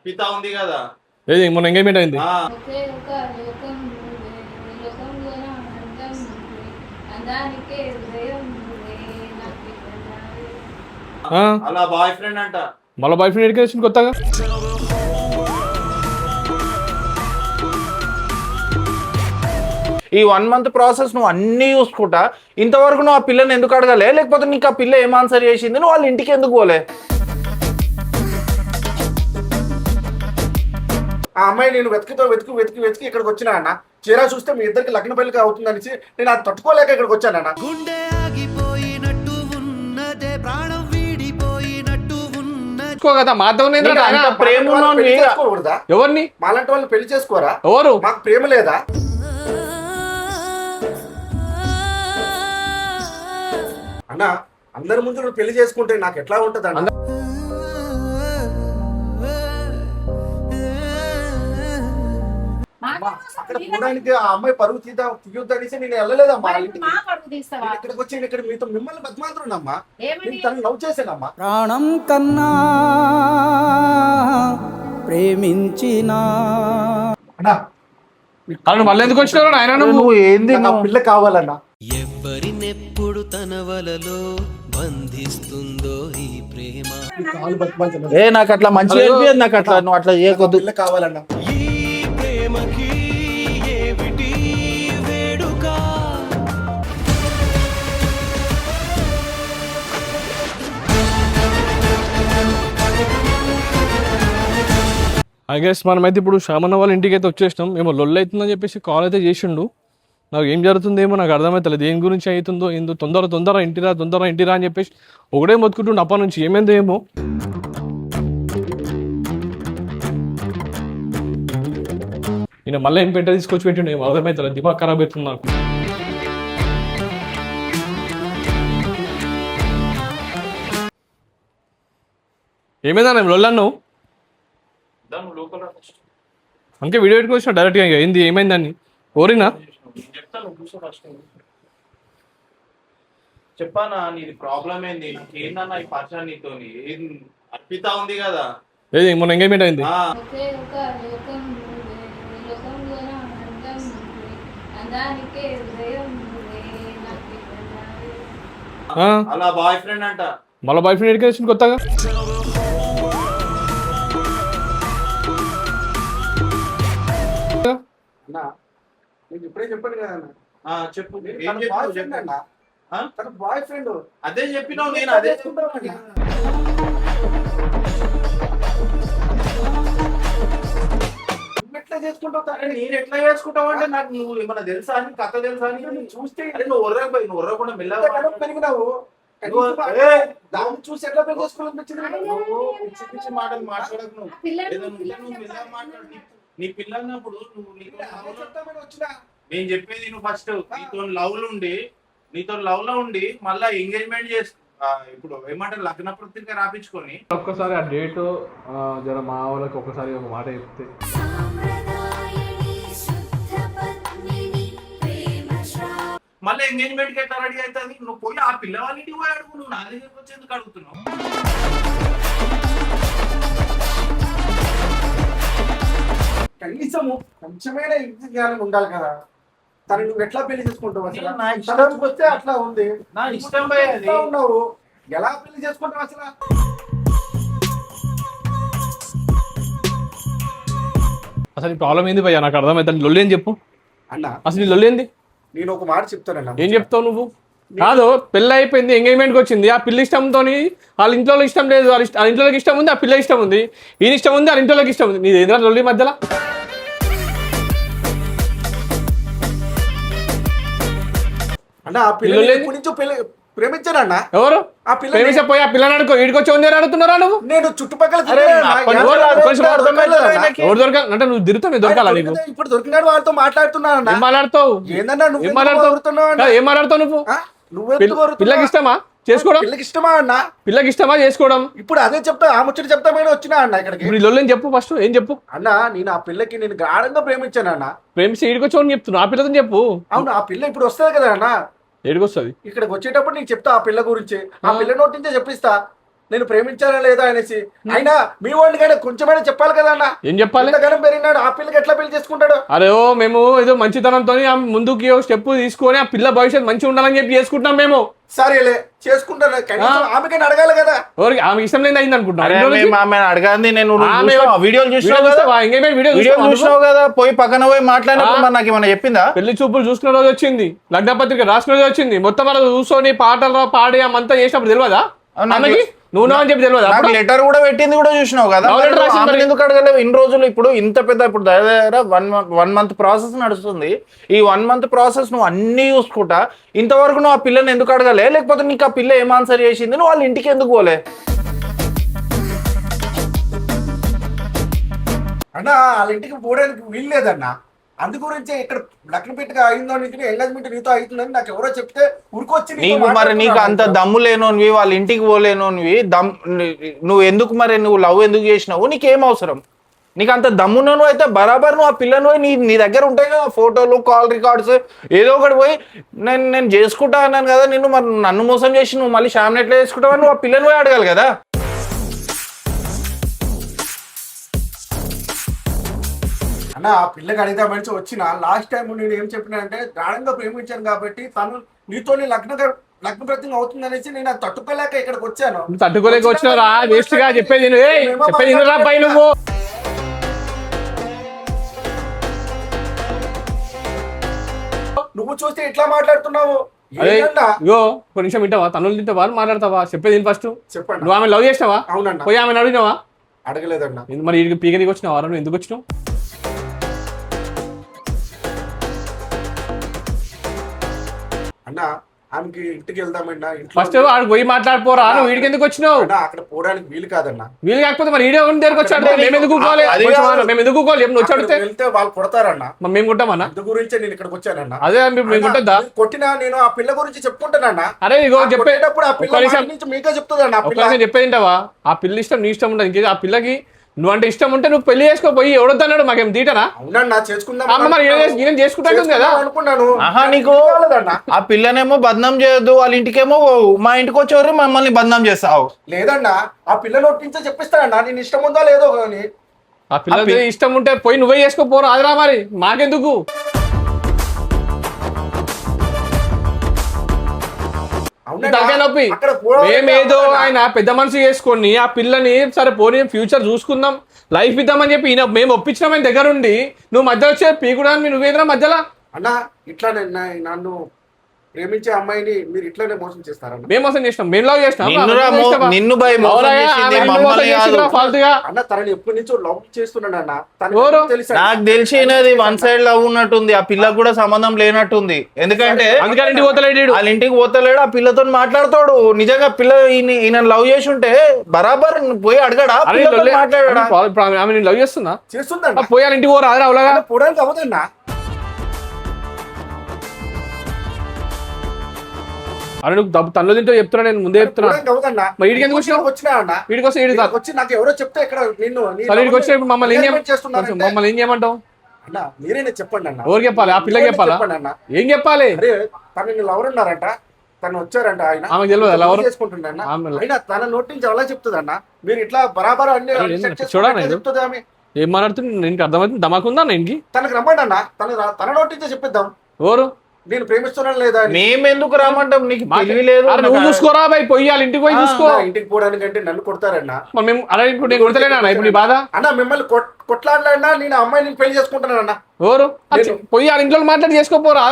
అర్పిత ఉంది కదా. ఏది మొన్న ఎంగేజ్మెంట్ అయింది. ఒకే ఒక లోకం నువ్వే, ఈ లోకంలో నా అందం నువ్వే, అందానికే హృదయం నువ్వే, నాకు ఇవ్వనావే. అలా బాయ్ ఫ్రెండ్ అంట. మళ్ళీ బాయ్ ఫ్రెండ్ ఎడ్యుకేషన్ కొత్తగా. ఈ 1 month ప్రాసెస్ నువ్వు అన్ని చూసుకుంటా ఇంతవరకు నువ్వు ఆ పిల్లని ఎందుకు అడగలే? లేకపోతే నీకు ఆ పిల్ల ఏం ఆన్సర్ చేసింది? నువ్వు వాళ్ళ ఇంటికి ఎందుకు పోలే? ఆ అమ్మాయి నేను వెతికి ఇక్కడికి వచ్చినా అన్న. చీరా చూస్తే మీ ఇద్దరికి లగ్న పెళ్లికి అవుతుందనిసి నేను అది తట్టుకోలేక ఇక్కడికి వచ్చానన్న. గుండె ఆగిపోయినట్టు ఉన్నదే, ప్రాణం వీడిపోయినట్టు ఉన్నది కదా మాతో ప్రేమ పెళ్లి చేసుకోకూడదా? ఎవరిని? మాలాంటి వాళ్ళు పెళ్లి చేసుకోరా? ఎవరు? మాకు ప్రేమ లేదా? అన్న అందరి ముందు నువ్వు పెళ్లి చేసుకుంటే నాకు ఎట్లా ఉంటది అన్న? అక్కడ పోవడానికి ఆ అమ్మాయి పరుగు తీయొద్దనేసి నేను వెళ్ళలేదమ్మా. ఇక్కడికి వచ్చి ఇక్కడ మీతో మిమ్మల్ని బతిమాలుతున్నామ్మా. నేను తను లవ్ చేశానమ్మా. ప్రాణం కన్నా ప్రేమించిన అలా మళ్ళీ ఎందుకు వచ్చినారు ఆయన? నువ్వు ఏంది? నాకు ఆ పిల్ల కావాలన్నా. ఎవరినెప్పుడు తన వలలో బంధిస్తుందో ఈ ప్రేమ. కాలు బతిమాలుతున్నా. నాకు అట్లా మంచిగా అనిపించదు. నాకు అట్లా నువ్వు అట్లా చేయకొద్దు. పిల్ల కావాలన్నా. ఈ ప్రేమకి ఏమిటి వేడుక? ఐ గెస్ మనమైతే ఇప్పుడు శ్యామన్న వాళ్ళ ఇంటికి అయితే వచ్చేసినాం. ఏమో లొల్లు అవుతుందని చెప్పేసి కాల్ అయితే చేసిండు. నాకు ఏం జరుగుతుందేమో నాకు అర్థమవుతలేదు. దేని గురించి అవుతుందో ఏందో, తొందర ఇంటిరా అని చెప్పేసి ఒకటే మొత్తుకుంటుండు అప్పటి నుంచి. ఏమైందో ఏమో. ఈయన మళ్ళీ ఏం పెట్ట తీసుకొచ్చి పెట్టిండు ఏమో అర్థమవుతలేదు. దిమాగ్ ఖరాబ్ అవుతుంది నాకు. ఏమైందా నేను లొల్లను అందుకే వీడియో పెట్టుకుని వచ్చిన డైరెక్ట్గా. ఏంది ఏమైందని ఓరినా చెప్పానా నీది ప్రాబ్లం ఏంది? నాకేందన్నా ఈ పరిచయం నీతోని? అర్పిత ఉంది కదా. ఏది మొన్న ఎంగేజ్మెంట్ అయింది. ఒకే ఒక లోకం నువ్వే, ఈ లోకంలో నా అందం నువ్వే, అందానికే హృదయం నువ్వే, నాకు ఇవ్వనావే. అలా బాయ్ ఫ్రెండ్ అంట. మళ్ళీ బాయ్ ఫ్రెండ్ ఎడ్యుకేషన్ కొత్తగా. అన్నా నేను ఇప్పుడే చెప్పాను కదా అన్న. చెప్పు. తన బాయ్ ఫ్రెండ్ అన్న. తన బాయ్ ఫ్రెండ్. అదే చెప్పినావు. నేను అదే చేసుకుంటానన్నా. ఎట్లా చేసుకుంటావు? నేను ఎట్లా చేసుకుంటావు అంటే నాకు నువ్వు ఏమన్నా తెలుసా అని, కథ తెలుసా అని నువ్వు చూస్తే నువ్వు ఒర్రకపోయి నువ్వు ఒర్రకుండా మెల్లగా పెరిగినావు. దాన్ని చూసి ఎట్లా పెళ్లి చేసుకోవాలనిపించింది? నువ్వు పిచ్చి పిచ్చి మాటలు మాట్లాడకు. నువ్వు ఏదో నువ్వు మెల్లగా మాట్లాడు. నీ పిల్ల అన్నప్పుడు నువ్వు వచ్చినా నేను చెప్పేది నువ్వు ఫస్ట్ నీతో లవ్ లో ఉండి మళ్ళా ఎంగేజ్మెంట్ చేసు. ఇప్పుడు ఏమంటారు లగ్న పత్రిక రాపించుకొని ఒక్కసారి ఆ డేట్ జర మా వాళ్ళకి ఒక్కసారి ఒక మాట చెప్తే. మళ్ళీ ఎంగేజ్మెంట్ కి ఎట్లా రెడీ అవుతుంది? నువ్వు పోయి ఆ పిల్ల వాళ్ళ ఇంటికి పోయి అడుగు. నువ్వు నా దగ్గరికి వచ్చి ఎందుకు అడుగుతున్నావు? కనీసము కొంచెమైనా ఇంటి జ్ఞానం ఉండాలి కదా. తను నువ్వు ఎట్లా పెళ్లి చేసుకుంటావు అసలు? నా ఇష్టం. తనకు వస్తే అట్లా ఉంది. నా ఇష్టం పోయి అది. ఎట్లా ఉన్నావు? ఎలా పెళ్లి చేసుకుంటావు అసలు? అసలు ఈ ప్రాబ్లం ఏంది భయ్యా? నాకు అర్థమవుతుంది. లొల్లి అని చెప్పు అన్న. అసలు నీ లొల్లి ఏంది? నేను ఒక మాట చెప్తానన్నా. ఏం చెప్తావు నువ్వు? కాదు, పెళ్ళి అయిపోయింది, ఎంగేజ్మెంట్కి వచ్చింది. ఆ పిల్ల ఇష్టంతో వాళ్ళ ఇంట్లో ఇష్టం లేదు, వాళ్ళ ఇంట్లోకి ఇష్టం ఉంది, ఆ పిల్ల ఇష్టం ఉంది, ఈయన ఇష్టం ఉంది, వాళ్ళ ఇంట్లోకి ఇష్టం ఉంది. నీది ఏదైనా లొల్లి మధ్యలో? అన్న ఆ పిల్ల ఎప్పటి నుంచో ప్రేమించానన్నా. ఎవరు ఆ పిల్ల? ప్రేమించపోయి ఆ పిల్లని అడుకో ఈడికి వచ్చి ఉంది అడుగుతున్నారా నువ్వు? నేను చుట్టుపక్కల ఎవరు దొరకాలి అంటే నువ్వు తిరుగుతావు, దొరకాలా నీకు? ఇప్పుడు దొరికినాడు వాళ్ళతో మాట్లాడుతున్నాను. ఏం మాట్లాడతావు? ఏందన్నా నువ్వు ఏం మాట్లాడతావు నువ్వు? పిల్లకి ఇష్టమా చేసుకోవడం? పిల్లకి ఇష్టమా అన్న? పిల్లకి ఇష్టమా చేసుకోవడం? ఇప్పుడు అదే చెప్తా, ఆ ముచ్చట చెప్తామని వచ్చినా అన్న ఇక్కడికి. ఇప్పుడు లొల్లని చెప్పు ఫస్ట్. ఏం చెప్పు అన్న? నేను ఆ పిల్లకి నేను గాఢంగా ప్రేమించాను అన్న. ప్రేమించి ఈడికి వచ్చి చెప్తున్నా, ఆ పిల్లతో చెప్పు. అవును, ఆ పిల్ల ఇప్పుడు వస్తుంది కదా అన్న. ఏడికి వస్తుంది? ఇక్కడికి వచ్చేటప్పుడు నీకు చెప్తా ఆ పిల్ల గురించి. ఆ పిల్ల నోటి నుంచే చెప్పిస్తా. నేను ప్రేమించానా లేదా అనేసి. అయినా మీ వాడిని కానీ కొంచెమైనా చెప్పాలి కదా అన్న. ఏం చెప్పాలి? ఎంతగానం పెరిగినాడు, ఆ పిల్లకి ఎట్లా పెళ్లి చేసుకుంటాడు? అరే ఓ మేము ఏదో మంచితనంతో ముందుకి స్టెప్ తీసుకొని ఆ పిల్ల భవిష్యత్తు మంచిగా ఉండాలని చెప్పి చేసుకుంటున్నాం మేము. సరేలే చేసుకుంటాను, కనీసం ఆమెకైనా అడగాలి కదా. ఎవరికి ఆమె ఇష్టం లేదు అయింది అనుకుంటున్నా. ఆమె అడగాంది నేను వీడియోలు చూసినావు కదా, పోయి పక్కన పోయి మాట్లాడినప్పుడు నాకు ఏమన్నా చెప్పిందా? పెళ్లి చూపులు చూసుకున్న రోజు వచ్చింది, లగ్న పత్రిక రాసుకున్న రోజు వచ్చింది, మొత్తం మనం చూసుకొని పాటలు పాడి అంతా చేసినప్పుడు తెలియదా ఆమెకి? నువ్వు అని చెప్పి తెలియదా? లెటర్ కూడా పెట్టింది కూడా చూసినావు కదా, ఎందుకు అడగలేవు ఇన్ని రోజులు? ఇప్పుడు ఇంత పెద్ద ఇప్పుడు దగ్గర 1 month ప్రాసెస్ నడుస్తుంది. ఈ 1 month ప్రాసెస్ నువ్వు అన్ని చూసుకుంటా ఇంతవరకు నువ్వు ఆ పిల్లని ఎందుకు అడగలే? లేకపోతే నీకు ఆ పిల్ల ఏం ఆన్సర్ చేసింది? నువ్వు వాళ్ళ ఇంటికి ఎందుకు పోలే? అన్న వాళ్ళ ఇంటికి పోవడానికి వీలు లేదన్న. అందు గురించి ఇక్కడ లగ్నపెట్టుగా అయిందో నీకు ఎంగేజ్మెంట్ నీతో అవుతుందని నాకు ఎవరో చెప్తే ఉరికొచ్చి నీకు మరి నీకు అంత దమ్ము లేనోనివి, వాళ్ళ ఇంటికి పోలేనోనివి, నువ్వు ఎందుకు మరి నువ్వు లవ్ ఎందుకు చేసినావు? నీకేం అవసరం? నీకు అంత దమ్మున నువ్వు అయితే బరాబర్ నువ్వు ఆ పిల్లని పోయి నీ దగ్గర ఉంటాయి కదా ఫోటోలు, కాల్ రికార్డ్స్, ఏదో ఒకటి పోయి నేను చేసుకుంటా అన్నాను కదా నిన్ను, మరి నన్ను మోసం చేసి నువ్వు మళ్ళీ శ్యామ్ని ఎట్లా చేసుకుంటావు? నువ్వు ఆ పిల్లని పోయి అడగాలి కదా. అన్న ఆ పిల్లకి అడిగితే మంచి వచ్చిన లాస్ట్ టైం నేను ఏం చెప్పినా అంటే గాఢంగా ప్రేమించాను కాబట్టి తను నీతో లగ్న ప్రతిగా అవుతుంది అనేసి నేను అది తట్టుకోలేక ఇక్కడికి వచ్చాను. తట్టుకోలేక వచ్చినా వేస్ట్ గా చెప్పేది నువ్వు. నువ్వు చూస్తే ఇట్లా మాట్లాడుతున్నావు. ఇగో ఒక నిమిషం వింటావా? తనులు తింటావా మాట్లాడతావా? చెప్పేది ఫస్ట్ చెప్పండి. నువ్వు ఆమె లవ్ చేసినావా? అవునన్నా. పోయి ఆమె అడిగినావా? అడగలేదన్నా. మరి పీకనికి వచ్చినావా? నువ్వు ఎందుకు వచ్చినావు? అన్నా ఆమెకి ఇంటికి వెళ్దామన్నా, ఫస్ట్ ఆడు పోయి మాట్లాడిపోరా. నువ్వు వీడికి ఎందుకు వచ్చినావు? అక్కడ పోవడానికి వీలు కాదన్నా. వీలు కాకపోతే మరి ఈడే దగ్గరకు వచ్చాడు. మేము ఎందుకు మేము ఎందుకు వెళ్తే వాళ్ళు కొడతారన్నా. మేము కొట్టామన్నా? ఇందు గురించే నేను ఇక్కడికి వచ్చానన్నా. అదే మేము కొట్టద్దా? కొట్టినా నేను ఆ పిల్ల గురించి చెప్పుకుంటానన్నా. అరే ఇగో చెప్పేటప్పుడు ఆ పిల్ల నుంచి మీకే చెప్తుందన్నా. చెప్పేదింటావా? ఆ పిల్ల ఇష్టం నీ ఇష్టం ఉంటుంది. ఇంకే ఆ పిల్లకి నువ్వు అంటే ఇష్టం ఉంటే నువ్వు పెళ్లి చేసుకోపోయి ఎవడొద్దన్నాడు? మాకేం తీటనా? అవునన్నా చేసుకుందాం చేసుకుంటాను కదా అనుకున్నాను. నీకు ఆ పిల్లనేమో బద్నాం చేయొద్దు, వాళ్ళ ఇంటికేమో మా ఇంటికి వచ్చేవారు మమ్మల్ని బద్నాం చేస్తావు. లేదన్నా ఆ పిల్ల నోటించే చెప్పిస్తానన్నా నేను ఇష్టం ఉందా లేదో కానీ. ఆ పిల్ల ఇష్టం ఉంటే పోయి నువ్వే చేసుకోపోరు అదిరా, మరి మాకెందుకు? నొప్పి. మేమేదో ఆయన పెద్ద మనిషి చేసుకొని ఆ పిల్లని సరే పోనీ ఫ్యూచర్ చూసుకుందాం లైఫ్ ఇద్దామని చెప్పి మేము ఒప్పించినాం ఆయన దగ్గర ఉండి, నువ్వు మధ్య వచ్చే పీకుడానికి నువ్వేదరా మధ్యలో? అన్నా ఇట్లా నన్ను ప్రేమించే అమ్మాయిని మీరు ఇట్లానే మోసం చేస్తారా? మేము మోసం చేసినాం, మేము లవ్ చేసినాం. అన్న తనని ఎప్పటి నుంచో లవ్ చేస్తున్నాడు అన్న. నాకు తెలిసినది 1 side లవ్ ఉన్నట్టుంది. ఆ పిల్లకు కూడా సంబంధం లేనట్టుంది. ఎందుకంటే ఇంటికి పోతలేడు, వాళ్ళ ఇంటికి పోతలేడు, ఆ పిల్లతో మాట్లాడతాడు. నిజంగా పిల్ల ఈయన లవ్ చేసి ఉంటే బరాబర్ పోయి అడగడా, మాట్లాడా? ఆమె లవ్ చేస్తుందా? చేస్తుందా? పోయి వాళ్ళ ఇంటికి పోరా అవలాగా పోవడానికి అవదన్నా. అరే నువ్వు తనలో తింటూ చెప్తున్నా, నేను ముందే చెప్తున్నా. వీడికి ఎందుకు వచ్చినా? వీడికి వచ్చి నాకు ఎవరో చెప్తే ఇక్కడ వీడికి వచ్చి మమ్మల్ని ఏం చేయమంటావు? మీరేనే చెప్పండి అన్న. ఎవరు చెప్పాలి? ఆ పిల్లకి చెప్పాలా? ఏం చెప్పాలి? తనని లవర్ ఉన్నారంట, తను వచ్చారంట. ఆయన ఆమెకు తెలియదు లవర్ చేసుకుంటుండ. అయినా తన నోటి నుంచి ఎలా చెప్తుంది అన్న? మీరు ఇట్లా బరాబర్ అన్ని చెప్తుంది ఆమె. ఏం మాట్లాడుతుంది? నేను అర్థమవుతుంది. దమాకుందా ఇంటికి? తనకు రమ్మండి అన్న, తన నోటి నుంచే చెప్పిద్దాం. ఎవరు? నేను ప్రేమిస్తున్నాను లేదా? మేము ఎందుకు రామంటాం? నీకు తెలియలేదు. నువ్వు చూసుకోరా బై, పొయ్యాలి ఇంటికి పోయి చూసుకో. ఇంటికి పోవడానికి అంటే నన్ను కొడతారన్నా. మేము అలా నేను కొడతలేనా ఇప్పుడు నీ బాధ? అన్న మిమ్మల్ని కొట్లాడలేనా? నేను అమ్మాయిని పెళ్లి చేసుకుంటున్నానన్నా. ఎవరు? పోయి వాళ్ళ ఇంట్లో మాట్లాడి చేసుకోపోరా?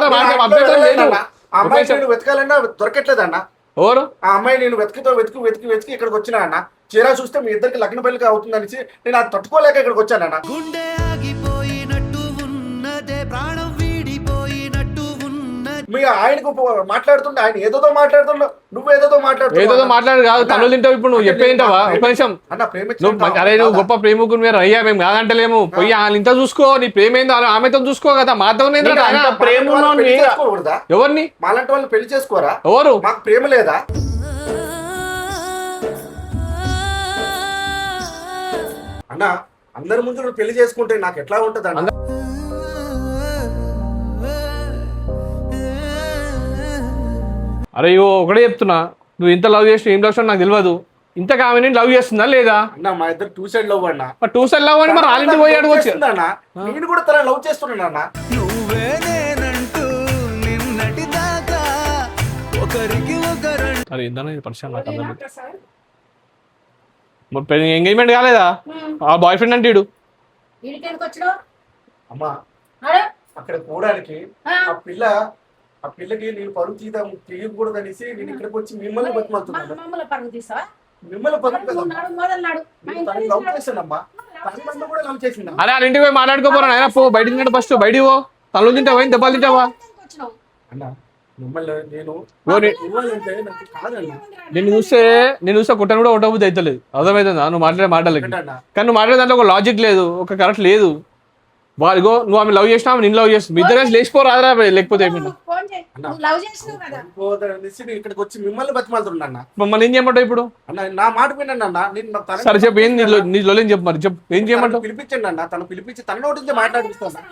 అమ్మాయి నేను వెతకాలన్నా దొరకట్లేదన్నా. ఎవరు? ఆ అమ్మాయి నేను వెతికి ఇక్కడికి వచ్చినా అన్న. చీరా చూస్తే మీ ఇద్దరికి లగ్న పెళ్లికి అవుతుందనేసి నేను అది తట్టుకోలేక ఇక్కడికి వచ్చానన్నా. గుండె ఆగిపోయినట్టు ఉన్నదే, ప్రాణం వీడిపోయినట్టు ఉన్నది. మీ ఆయనకు మాట్లాడుతుంటే ఆయన ఏదో మాట్లాడుతుండో, నువ్వు ఏదో మాట్లాడు కాదు. తను తింటావు ఇప్పుడు నువ్వు చెప్పేంటావా? ఒక నిమిషం అన్న అరే నువ్వు గొప్ప ప్రేమకుని మీరు అయ్యా మేము కాదంటలేము. పోయి వాళ్ళ ఇంత చూసుకో, నీ ప్రేమ ఏందో ఆమెతో చూసుకో కదా. మాతో ప్రేమ ఎవరిని? మాలాంటి వాళ్ళని పెళ్లి చేసుకోరా? ఎవరు? మాకు ప్రేమ లేదా? అన్న అందరి ముందు నువ్వు పెళ్లి చేసుకుంటే నాకు ఎట్లా ఉంటది అన్న? అరే ఒకటే చెప్తున్నా, నువ్వు ఇంత లవ్ చేసి ఏం లక్ష్యం నాకు తెలియదు. ఇంతకు ఆమె నేను లవ్ చేస్తుందా లేదా? అన్న మా ఇద్దరు టూ సైడ్ లవ్ అన్న. మరి టూ సైడ్ లవ్ అని మరి వాళ్ళ ఇంటికి పోయి అడగొచ్చు. నేను కూడా తన లవ్ చేస్తున్నాను అన్న. నువ్వే నేనంటూ నిన్నటి దాకా ఒకరికి ఒకరంటూ అరే ఏందన్నా ఇది పరిచయం నాకు అర్థం లేదు. ఎంగేజ్మెంట్ కాలేదా? ఆ బాయ్ ఫ్రెండ్ అంటే ఇడు వీడికి వచ్చినావు అమ్మా అరే అక్కడ పోవడానికి ఆ పిల్లకి నేను పరుగు తీయకూడదు అనేసి నేను ఇక్కడికి వచ్చి మిమ్మల్ని బతిమాలుతున్నాను. మమ్మల్ని పరుగు తీసావా? మిమ్మల్ని పరుగు కదా మొదలు తనని లవ్ చేశానమ్మా. తను నన్ను కూడా లవ్ చేసిందా? అరే వాళ్ళ ఇంటికి పోయి మాట్లాడుకోపోరా నాయన. పో బయటికి తింటే ఫస్ట్ బయటికి పో. తల్లు తింటావా దెబ్బలు తింటావా? వచ్చినావు అన్న మిమ్మల్ని నేను ఇవ్వాలంటే నాకు కాదన్నా. నేను చూస్తే కొట్టను కూడా కొట్టబుద్ధి అవుతలేదు. అర్థమవుతుందా నువ్వు మాట్లాడే మాటలకి? ఏంటన్నా? కానీ నువ్వు మాట్లాడే దాంట్లో ఒక లాజిక్ లేదు, ఒక కరెక్ట్ లేదు. వాళ్ళగో నువ్వు ఆమె లవ్ చేసినా నేను లవ్ చేస్తాను, మీ ఇద్దరు లేచిపోరాదరా లేకపోతే అయిపోయినా. ఫోన్ చేయి. నువ్వు లవ్ చేసినావు కదా. పోదనేసి నేను ఇక్కడికి వచ్చి మిమ్మల్ని బతిమాలుతున్నా అన్న. మమ్మల్ని ఏం చేయమంటావు ఇప్పుడు? అన్న నా మాట వినండి అన్న. నేను తనని సరే చెప్పు ఏం నీలో ఏం చెప్పు మరి చెప్పు ఏం చేయమంటావు? పిలిపించండి అన్న. తను పిలిపించి తన నోటి నుంచి మాట్లాడిపిస్తాను.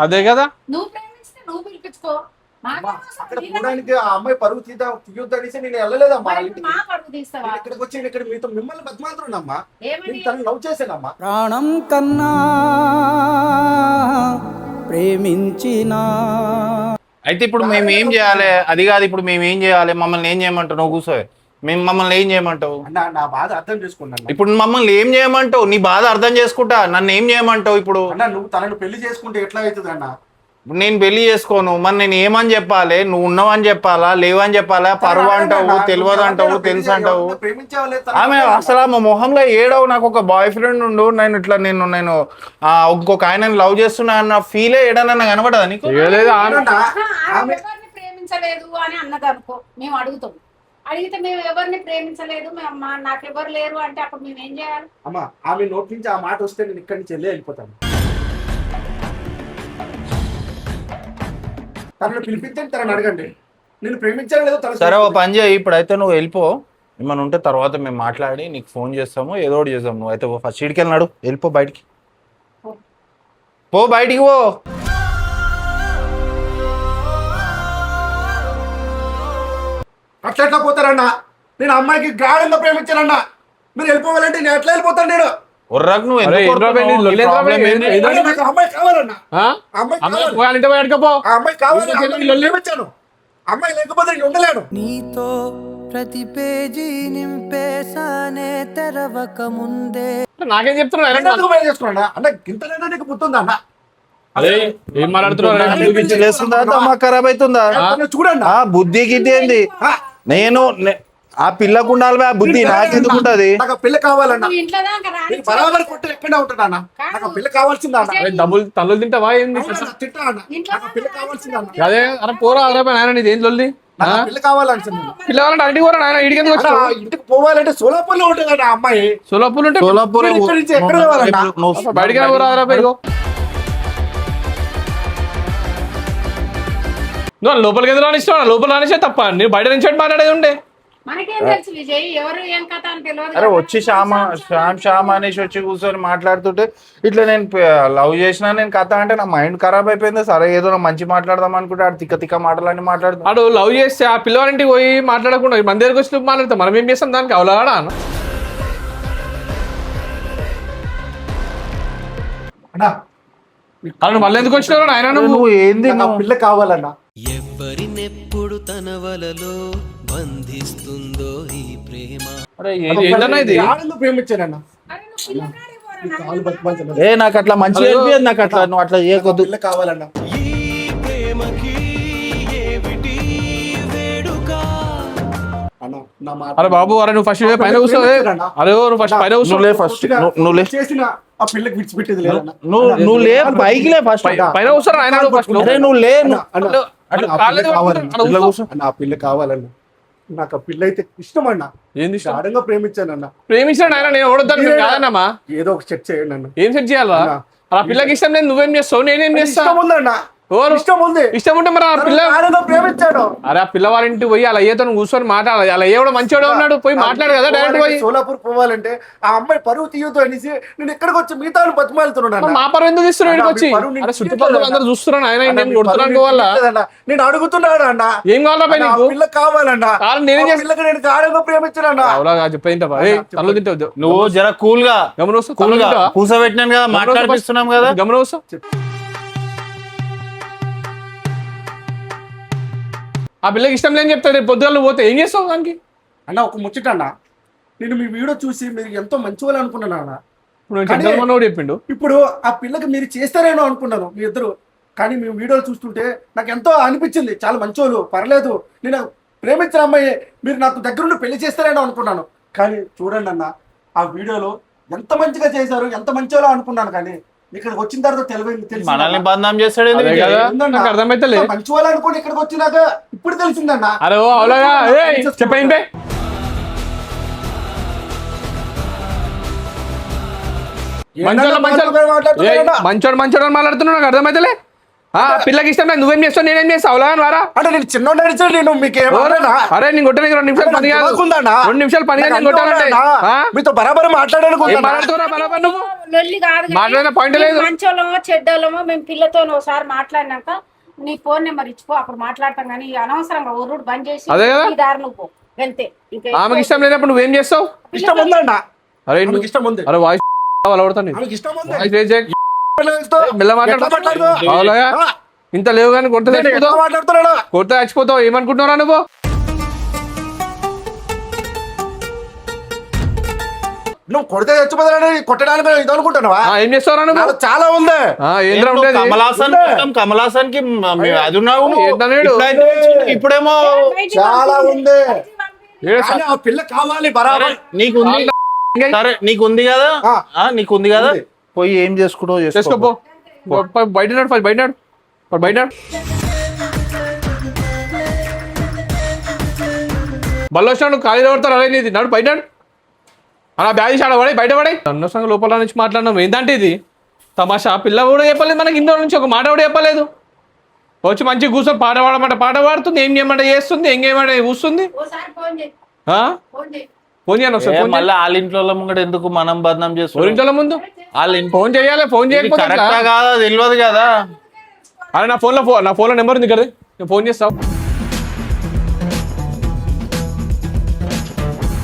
అదే కదా నువ్వు ప్రేమిస్తే నువ్వు పిలిపించుకో. అక్కడ పోవడానికి ఆ అమ్మాయి పరుగు తీయొద్దు అనేసి నేను వెళ్ళలేదమ్మా ఇంటికి. మా పరుగు తీస్తావా? నేను ఇక్కడికి వచ్చి ఇక్కడ మీతో మిమ్మల్ని బతిమాలుతున్నామ్మా. ఏమని? నేను తనని లవ్ చేశానమ్మా. ప్రాణం కన్నా ప్రేమించిన అయితే ఇప్పుడు మేము ఏం చేయాలి? అది కాదు, ఇప్పుడు మేము ఏం చేయాలి? మమ్మల్ని ఏం చేయమంటావు? నువ్వు కూర్చో. మమ్మల్ని ఏం చేయమంటావు? అన్న నా బాధ అర్థం చేసుకున్నాను. ఇప్పుడు మమ్మల్ని ఏం చేయమంటావు? నీ బాధ అర్థం చేసుకుంటా. నన్ను ఏం చేయమంటావు ఇప్పుడు? అన్న నువ్వు తనను పెళ్లి చేసుకుంటే ఎట్లా అవుతుంది అన్న? నేను పెళ్లి చేసుకోను. మరి నేను ఏమని చెప్పాలి? నువ్వు ఉన్నావని చెప్పాలా, లేవని చెప్పాలా? పరువు అంటావు, తెలియదు అంటావు, తెలుసు అంటావు. ప్రేమించాలి ఆమె అసలు మా మొహంలో ఏడవు. నాకు ఒక బాయ్ ఫ్రెండ్ ఉండు, నేను ఇట్లా నేను ఇంకొక ఆయన లవ్ చేస్తున్నా అన్న ఫీలే ఏడన్నా కనబడదా నీకు? లేదు ఆమె ఎవరిని ప్రేమించలేదు అని అన్నది అనుకో, మేము అడుగుతాం. అడిగితే మేము ఎవరిని ప్రేమించలేదు, నాకు ఎవరు లేరు అంటే అప్పుడు మేము ఏం చేయాలి? అమ్మ ఆమె నోటి నుంచి ఆ మాట వస్తే నేను ఇక్కడి నుంచి వెళ్ళిపోతాను. తనను పిలిపించండి, తనని అడగండి. నేను ప్రేమించాను లేదో తన సరే ఓ పని చేయి, ఇప్పుడైతే నువ్వు వెళ్ళిపో. ఏమైనా ఉంటే తర్వాత మేము మాట్లాడి నీకు ఫోన్ చేస్తాము, ఏదో ఒకటి చేస్తాము. నువ్వు అయితే ఫస్ట్ ఇడికి వెళ్ళినాడు, వెళ్ళిపో బయటికి. పో బయటికి పో. అట్లా ఎట్లా పోతారన్నా? నేను అమ్మాయికి గాఢంగా ప్రేమించానన్నా. మీరు వెళ్ళిపోవాలంటే నేను ఎట్లా వెళ్ళిపోతాను? నేను ఒర్రకు నువ్వు అరే, ఎందుకు ఏంట్రా కొడుతున్నావు? బే, నీ లొల్లి నీ ఏంట్రా బే? problem ఏంది? ఏదో- అంటే నాకు ఆ అమ్మాయి కావాలన్నా. ఆ? ఆ అమ్మాయి అమ్మాయి కావాలి. వాళ్ళ ఇంటి పోయి అడగపో. ఆ అమ్మాయి కావాలి. ఆ అమ్మాయిని ప్రేమించాను. అమ్మాయి లేకపోతే నేను ఉండలేను. నీతో ప్రతి పేజీ నింపేసానే తెరవక ముందే నాకేం చెప్తున్నావు? నేను ఎందుకు పెళ్లి చేసుకున్నా అన్న? ఇంతనైనా నీకు గుర్తుందా అన్న? అరే ఏం మాట్లాడుతున్నావు? పిచ్చి లేస్తుందా? దమా ఖరాబ్ అవుతుందా? తనని చూడండి. ఆ బుద్ధి గిద్ది ఏంది? ఆ పిల్లకు ఉండాలి ఆ బుద్ధి, నాకెందుకు ఉంటది? నాకు ఆ పిల్ల కావాలన్నా. నువ్వు ఇంట్లో దాకా రాని నేను బరాబర్ కొట్టు ఎక్కడ ఉంటున్నా అన్న? నాకు ఆ పిల్ల కావాల్సిందా అన్న? అరే, డబ్బులు తల్లు తింటావా ఏంది? అవునన్నా, తింటా అన్న. నాకు ఆ పిల్ల కావాల్సిందా అన్న? అదే అరే పోరా అరే నాయన నీది ఏం లొల్లి? నాకు ఆ పిల్ల కావాల్సింది. పిల్లవాళ్ళంటే ఇంటికి పోరా నాయన, ఇడికి ఎందుకు అన్న, వచ్చావు? ఇంటికి పోవాలంటే సోలాపూర్లో ఉంటుంది ఆ అమ్మాయి. సోలాపూర్ ఉంటే సోలాపూర్ మీరు ఇక్కడి నుంచి ఎక్కడ పోవాలన్నా? బయటికి పోరా రా పైగో. నువ్వు లోపలికి ఎందుకు రానిస్తావు? లోపల రానిస్తే తప్ప నేను బయట నుంచి మాట్లాడేది ఉండే. మనకేం తెలుసు విజయ్, ఎవరు ఏం కథ అని తెలియదు అరే కదా. వచ్చి శ్యామ్ అనేసి వచ్చి కూర్చొని మాట్లాడుతుంటే ఇట్లా నేను లవ్ చేసినా నేను కథ అంటే నా మైండ్ ఖరాబ్ అయిపోయింది. సరే ఏదో నా మంచి మాట్లాడదాం అనుకుంటే ఆడు తిక్క తిక్క మాటలన్నీ మాట్లాడుతాడు. ఆడు లవ్ చేస్తే ఆ పిల్లవాడింటికి పోయి మాట్లాడకుండా మన దగ్గరికి వచ్చి మాట్లాడతాం. మనం ఏం చేస్తాం దానికి? అవలాడా అన్నా, అలా మళ్ళీ ఎందుకు వచ్చినావు ఆయన? నువ్వు ఏంది నాకు ఆ పిల్ల కావాలన్నా. ఎవరినెప్పుడు తన వలలో బంధిస్తుందో ఈ ప్రేమ. అరే ఏందన్నా ఇది? గాఢంగా ప్రేమించానన్నా. అరే నువ్వు పిల్లగాడి పోరా కాలు బతిమాల్సిన ఏ నాకు అట్లా మంచిగా అనిపించదు. నాకు అట్లా నువ్వు అట్లా చేయకొద్దు. పిల్ల కావాలన్నా. ఈ ప్రేమకి ఏమిటి వేడుక? అన్న నా మాట అరే బాబు, అరే నువ్వు ఫస్ట్ పైన కూర్చో. అరే నువ్వు ఫస్ట్ పైన కూర్చో. నువ్వు లే ఫస్ట్, నువ్వు లే. చేసిన ఆ పిల్లకి విడిచిపెట్టేది లేదన్నా. నువ్వు లే, బైక్ లే ఫస్ట్. పైన కూర్చోరా ఆయన నువ్వు ఫస్ట్. అరే నువ్వు లే. అన్న, అన్న, అట్లా ఆ కాళ్ళు పిల్ల కావాలన్నా. అట్లా ఇట్లా కూర్చో. కూర్చో. అన్న, ఆ పిల్ల కావాలన్నా. నాకు ఆ పిల్ల అయితే ఇష్టం అన్న. ఏంది ఇష్టం? గాఢంగా ప్రేమించానన్న. ప్రేమించాడు ఆయన, నేను ఓడొద్దాను కాదన్నమ్మా. ఏదో ఒక సెట్ చేయండి అన్న. ఏం సెట్ చేయాలా? అన్నా. ఆ పిల్లకి ఇష్టం లేదు, నువ్వేం చేస్తావు, నేనేం చేస్తా? ఇష్టం ఉందన్న. ఎవరు? ఇష్టం ఉంది. ఇష్టం ఉంటే మరి ఆ పిల్ల ప్రాణంగా ప్రేమించాడు. అరే ఆ పిల్లవాళ్ళ ఇంటికి పోయి అలా అయ్యేతో కూర్చొని మాట్లాడాలి. అలా అయ్యే కూడా మంచివాడు ఉన్నాడు, పోయి మాట్లాడు కదా డైరెక్ట్ పోయి. సోలాపూర్ పోవాలంటే ఆ అమ్మాయి పరువు తీయదు అనేసి నేను ఇక్కడికి వచ్చి మిగతా బతిమాలుతున్నాను. మా పరువు ఎందుకు ఇస్తున్నాడు ఇక్కడికి వచ్చి? అరే చుట్టుపక్కల అందరూ చూస్తున్నాను, ఆయన నేను కొడుతున్నాను వల్ల నేను అడుగుతున్నాడు అన్న. ఏం కావాలా పై నీకు? పిల్ల కావాలన్నా. నేనేం చేస్తా? పిల్లకి నేను గాఢంగా ప్రేమించానన్నా. చెప్పేంటా కళ్ళు తింటావు నువ్వు జర కూల్ గా గమనవస్తా కూల్ గా కూర్చోబెట్టినాను కదా, మాట్లాడిపిస్తున్నాం కదా. గమనవస్తా ఆ పిల్లకి ఇష్టం లేని చెప్తాడు. రేపు పొద్దుగాలు పోతే ఏం చేస్తావు దానికి? అన్న ఒక ముచ్చట అన్న, నేను మీ వీడియో చూసి మీరు ఎంతో మంచి వాళ్ళు అనుకున్నాను అన్న. ఇప్పుడు చెప్పిండు. ఇప్పుడు ఆ పిల్లకి మీరు చేస్తారేమో అనుకున్నాను మీ ఇద్దరు, కానీ మీ వీడియోలు చూస్తుంటే నాకు ఎంతో అనిపించింది. చాలా మంచోళ్ళు, పర్లేదు, నేను ప్రేమించిన అమ్మాయి, మీరు నాకు దగ్గరుండి పెళ్లి చేస్తారేమో అనుకున్నాను. కానీ చూడండి అన్న, ఆ వీడియోలో ఎంత మంచిగా చేశారు, ఎంత మంచోళ్ళు అనుకున్నాను. కానీ ఇక్కడికి వచ్చిన తర్వాత తెలిసి మనల్ని బదనాం చేస్తాడు. నాకు అర్థమైతే మంచి వాళ్ళు అనుకోండి. ఇక్కడికి వచ్చినాక ఇప్పుడు తెలిసిందన్న. అరే అవులాగా చెప్పండి. మంచోడు మంచోడు అని మాట్లాడుతున్నావు, నాకు అర్థమైతలే. పిల్లకి ఇష్టం లేదు, నువ్వేం చేస్తావు, నేనేం చేస్తా? అవలాగా వారా అంటే నేను చిన్న నేను మీకు అరే నేను కొట్టడానికి 2 నిమిషాలు పని కాదు, 2 నిమిషాలు పని కాదు కొట్టాలంటే. మీతో బరాబర్ మాట్లాడుతున్నా బరాబర్ నువ్వు లొల్లి కాదు. మాట్లాడిన పాయింట్ లేదు. మంచోళ్ళమో చెడ్డోళ్ళమో మేము పిల్లతో ఒకసారి మాట్లాడినాక నీ ఫోన్ నెంబర్ ఇచ్చిపో, అప్పుడు మాట్లాడతాం. కానీ అనవసరంగా ఊరుడు బంద్ చేసి అదే కదా ఈ దారి నువ్వు వెళ్తే ఆమెకి ఇష్టం లేనప్పుడు నువ్వేం చేస్తావు? ఇష్టం ఉందన్న. అరే ఇష్టం ఉంది. అరే వాయిస్ అలవడతాను, ఇష్టం ఉంది. వాయిస్ రేజ్ చేయి. మెల్ల మాట్లాడు. అవులాగా ఇంత లేవు కానీ కొట్ట మాట్లాడుతున్నాడు, కొట్ట చచ్చిపోతావు. ఏమనుకుంటున్నారా నువ్వు? నువ్వు కొడితే చచ్చిపోతానని కొట్టడానికి ఇది అనుకుంటున్నావా? ఏం చేస్తావు నువ్వు? చాలా ఉంది. ఏంద్రా ఉండేది? కమలాసన్ కి అది ఉన్నావు, ఇప్పుడేమో చాలా ఉంది. ఆ పిల్ల కావాలి బరాబర్. నీకుంది సరే, నీకుంది కదా, నీకుంది కదా, పోయి ఏం చేసుకుంటో చేసుకోపో. బయట బయట బయట బల్లొచ్చినాడు ఖాళీ పడతారు. అరే నీది నాడు బయట అలా బ్యాగ్ ఆడ పడే బయట పడే. అనవసరంగా లోపల నుంచి మాట్లాడినాం. ఏంటంటే ఇది తమాషా. పిల్ల కూడా చెప్పలేదు మనకి, ఇంట్లో నుంచి ఒక మాట కూడా చెప్పలేదు. వచ్చి మంచిగా కూర్చొని పాట పాడమంటే పాట పాడుతుంది, ఏం చేయమంటే చేస్తుంది, ఏం చేయమంటే కూస్తుంది. ఫోన్ చేయను ఒకసారి. మళ్ళీ వాళ్ళ ఇంట్లో ముంగట ఎందుకు మనం బదనాం చేస్తాం? ఇంట్లో ముందు వాళ్ళ ఫోన్ చేయాలి. ఫోన్ చేయకపోతే కాదా తెలియదు కదా. అరే నా ఫోన్లో నెంబర్ ఉంది కదా, నేను ఫోన్ చేస్తావు.